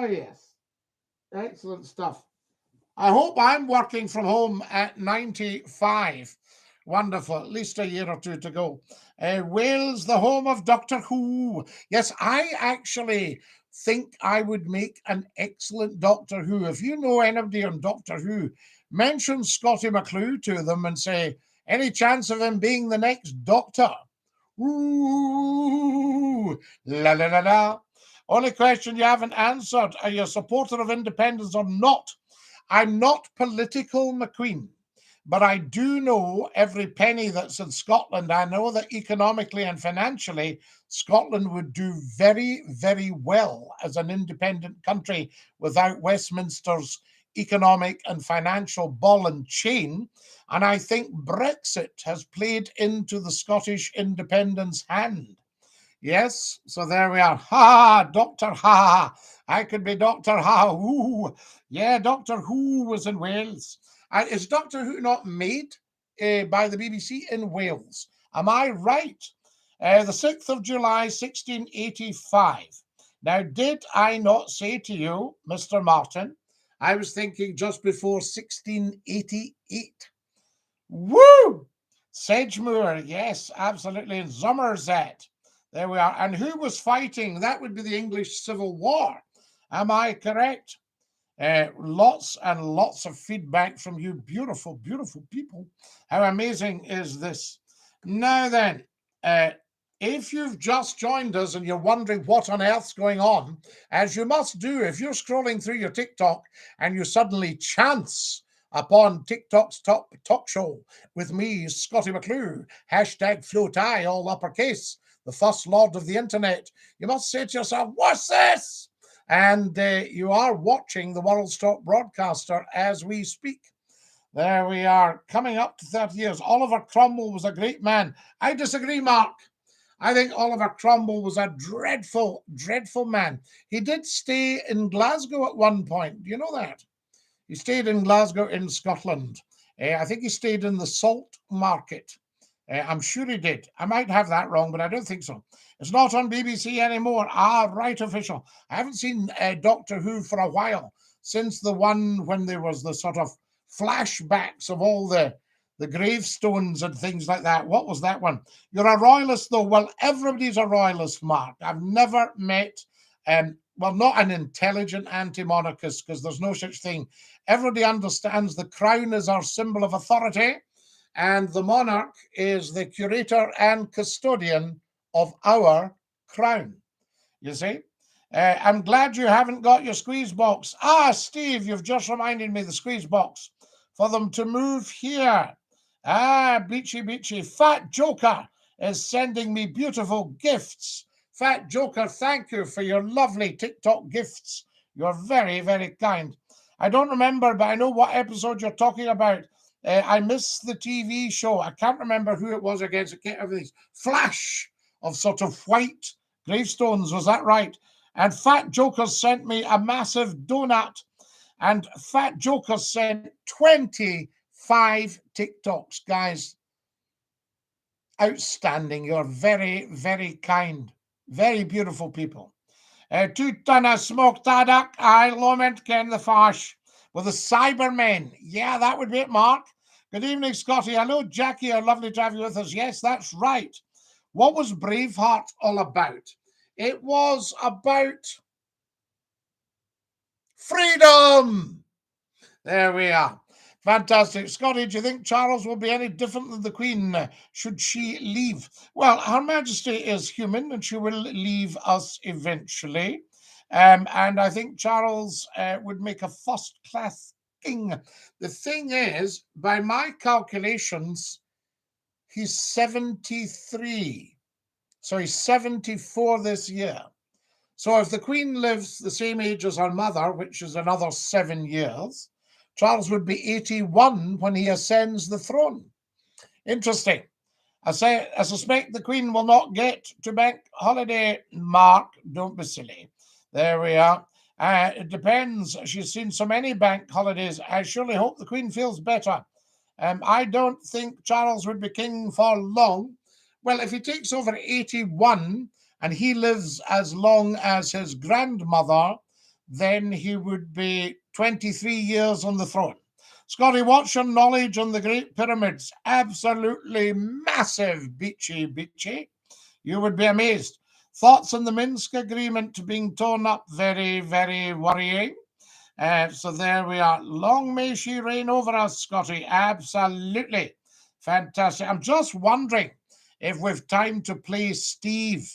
yes. Excellent stuff. I hope I'm working from home at 95. Wonderful. At least a year or two to go. Wales, the home of Doctor Who. Yes, I actually think I would make an excellent Doctor Who. If you know anybody on Doctor Who, mention Scottie McClue to them and say, any chance of him being the next Doctor? Ooh, la la la la. Only question you haven't answered, are you a supporter of independence or not? I'm not political, McQueen, but I do know every penny that's in Scotland. I know that economically and financially, Scotland would do very, very well as an independent country without Westminster's economic and financial ball and chain. And I think Brexit has played into the Scottish independence hand. Yes, so there we are. Ha, Doctor Ha. I could be Doctor Ha Who. Yeah, Doctor Who was in Wales. Is Doctor Who not made by the BBC in Wales? Am I right? The 6th of July, 1685. Now, did I not say to you, Mr. Martin, I was thinking just before 1688. Woo! Sedgemoor, yes, absolutely. In Somerset. There we are. And who was fighting? That would be the English Civil War. Am I correct? Lots and lots of feedback from you beautiful, beautiful people. How amazing is this? Now then, if you've just joined us and you're wondering what on earth's going on, as you must do if you're scrolling through your TikTok and you suddenly chance upon TikTok's top talk show with me, Scottie McClue, hashtag FloatI, all uppercase, the first lord of the internet, you must say to yourself, what's this? And you are watching the world's top broadcaster as we speak. There we are, coming up to 30 years. Oliver Cromwell was a great man. I disagree, Mark. I think Oliver Cromwell was a dreadful, dreadful man. He did stay in Glasgow at one point. Do you know that? He stayed in Glasgow in Scotland. I think he stayed in the Salt Market. I'm sure he did. I might have that wrong, but I don't think so. It's not on BBC anymore. Ah, right, official. I haven't seen Doctor Who for a while, since the one when there was the sort of flashbacks of all the gravestones and things like that. What was that one? You're a royalist, though. Well, everybody's a royalist, Mark. I've never met, well, not an intelligent anti-monarchist, because there's no such thing. Everybody understands the crown is our symbol of authority, and the monarch is the curator and custodian of our crown. You see? I'm glad you haven't got your squeeze box. Ah, Steve, you've just reminded me the squeeze box for them to move here. Ah, Beachy. Fat Joker is sending me beautiful gifts. Fat Joker, thank you for your lovely TikTok gifts. You're very, very kind. I don't remember, but I know what episode you're talking about. I missed the TV show. I can't remember who it was against. I can't have these flash of sort of white gravestones. Was that right? And Fat Joker sent me a massive donut. And Fat Joker sent 25 TikToks, guys. Outstanding. You're very, very kind. Very beautiful people. Two ton of smoked haddock. I lament Ken the Fash with the Cybermen. Yeah, that would be it, Mark. Good evening, Scotty. Hello, Jackie. Lovely to have you with us. Yes, that's right. What was Braveheart all about? It was about freedom. There we are. Fantastic. Scotty, do you think Charles will be any different than the Queen should she leave? Well, Her Majesty is human and she will leave us eventually. And I think Charles would make a first-class king. The thing is, by my calculations, he's 73. So he's 74 this year. So if the Queen lives the same age as her mother, which is another 7 years, Charles would be 81 when he ascends the throne. Interesting. I suspect the Queen will not get to bank holiday. Mark, don't be silly. There we are. It depends. She's seen so many bank holidays. I surely hope the Queen feels better. I don't think Charles would be king for long. Well, if he takes over 81 and he lives as long as his grandmother, then he would be 23 years on the throne. Scotty, what's your knowledge on the Great Pyramids? Absolutely massive, beachy. You would be amazed. Thoughts on the Minsk agreement being torn up? Very, very worrying. So there we are. Long may she reign over us, Scotty. Absolutely. Fantastic. I'm just wondering if we've time to play Steve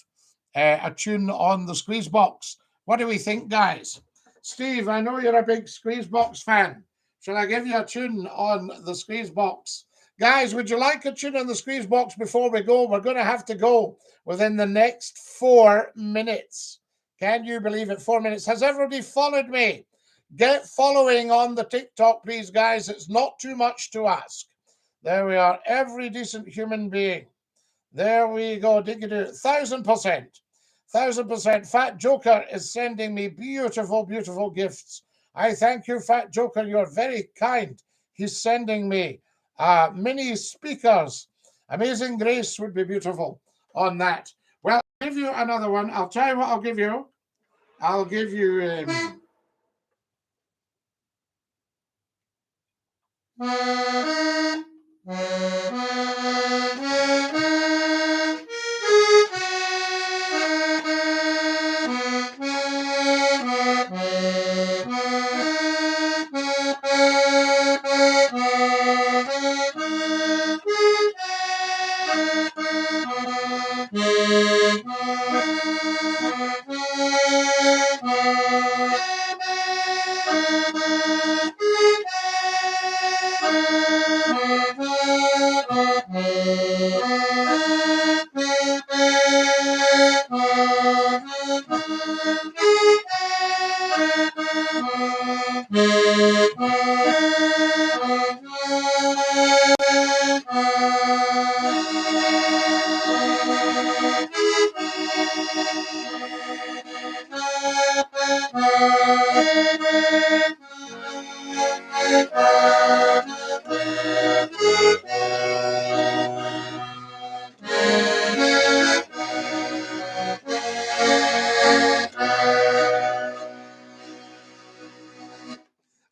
a tune on the Squeeze Box. What do we think, guys? Steve, I know you're a big Squeeze Box fan. Shall I give you a tune on the Squeeze Box? Guys, would you like a tune on the Squeeze Box before we go? We're going to have to go within the next 4 minutes. Can you believe it? 4 minutes. Has everybody followed me? Get following on the TikTok, please, guys. It's not too much to ask. There we are. Every decent human being. There we go. Dinky-Doo. 1,000%. 1,000%. Fat Joker is sending me beautiful, beautiful gifts. I thank you, Fat Joker. You're very kind. He's sending me mini speakers. Amazing Grace would be beautiful on that. Well, I'll give you another one. I'll tell you what I'll give you. I'll give you...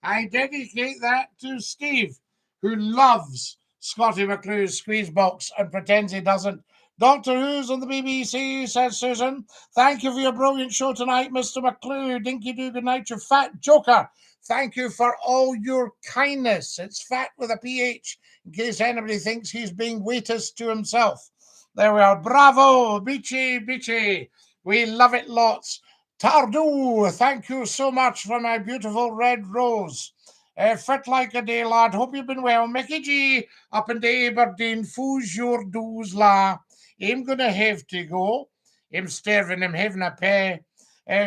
I dedicate that to Steve, who loves Scotty McClue's Squeeze Box and pretends he doesn't. Doctor Who's on the BBC, says Susan. Thank you for your brilliant show tonight, Mr. McClue. Dinky-Doo, good night, you fat joker. Thank you for all your kindness. It's fat with a PH, in case anybody thinks he's being waiters to himself. There we are. Bravo, beachy. We love it lots. Tardu, thank you so much for my beautiful red rose. Fit like a day, lad. Hope you've been well. Mickey G, up in the Aberdeen, foo's your doos, la. I'm gonna have to go. him starving, him having a pay.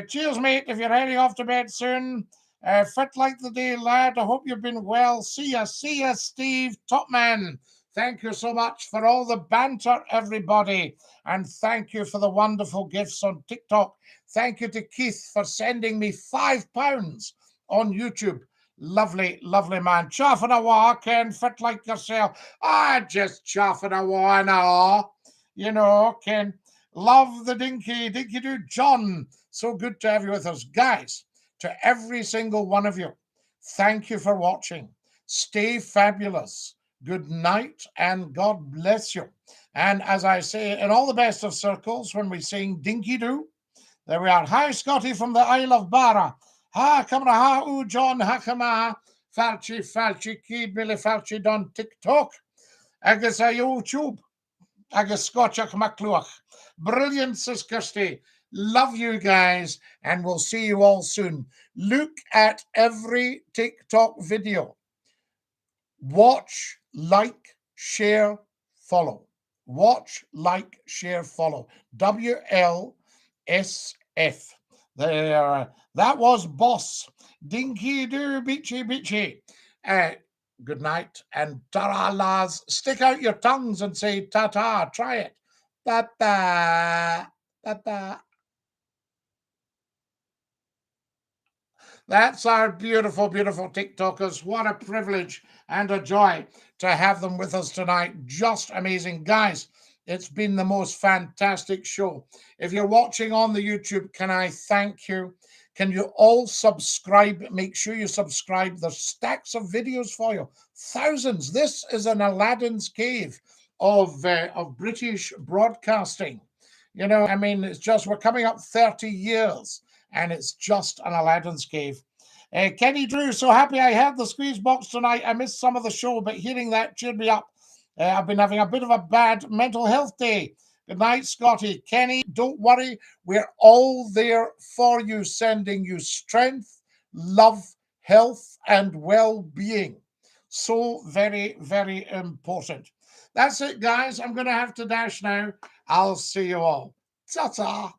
Cheers, mate, if you're heading off to bed soon. Fit like the day, lad. I hope you've been well. See ya, Steve, top man. Thank you so much for all the banter, everybody. And thank you for the wonderful gifts on TikTok. Thank you to Keith for sending me £5 on YouTube. Lovely, lovely man. Chaffing a wah, Ken, fit like yourself. Just chaffing a wah now. You know, Ken. Love the Dinky-Doo. John, so good to have you with us. Guys, to every single one of you, thank you for watching. Stay fabulous. Good night and God bless you. And as I say, in all the best of circles, when we sing Dinky-Doo, there we are. Hi, Scotty from the Isle of Barra. Ha, kamera ha, u John, ha, kama, falchi, kid, Billy Falchi, don TikTok. Agus a YouTube. Agus Scotchach McClue. Brilliant, says Kirsty. Love you guys, and we'll see you all soon. Look at every TikTok video. Watch, like, share, follow. Watch, like, share, follow. WLSF. There. That was Boss. Dinky-Doo, beachy. Good night, and ta-ra, lads. Stick out your tongues and say ta-ta. Try it. Ta-ta. Ta-ta. That's our beautiful, beautiful TikTokers. What a privilege and a joy to have them with us tonight. Just amazing. Guys, it's been the most fantastic show. If you're watching on the YouTube, can I thank you? Can you all subscribe? Make sure you subscribe. There's stacks of videos for you. Thousands. This is an Aladdin's cave of British broadcasting. You know, I mean, it's just, we're coming up 30 years. And it's just an Aladdin's cave. Kenny Drew, so happy I had the squeeze box tonight. I missed some of the show, but hearing that cheered me up. I've been having a bit of a bad mental health day. Good night, Scotty. Kenny, don't worry. We're all there for you, sending you strength, love, health, and well-being. So very, very important. That's it, guys. I'm going to have to dash now. I'll see you all. Ta-ta.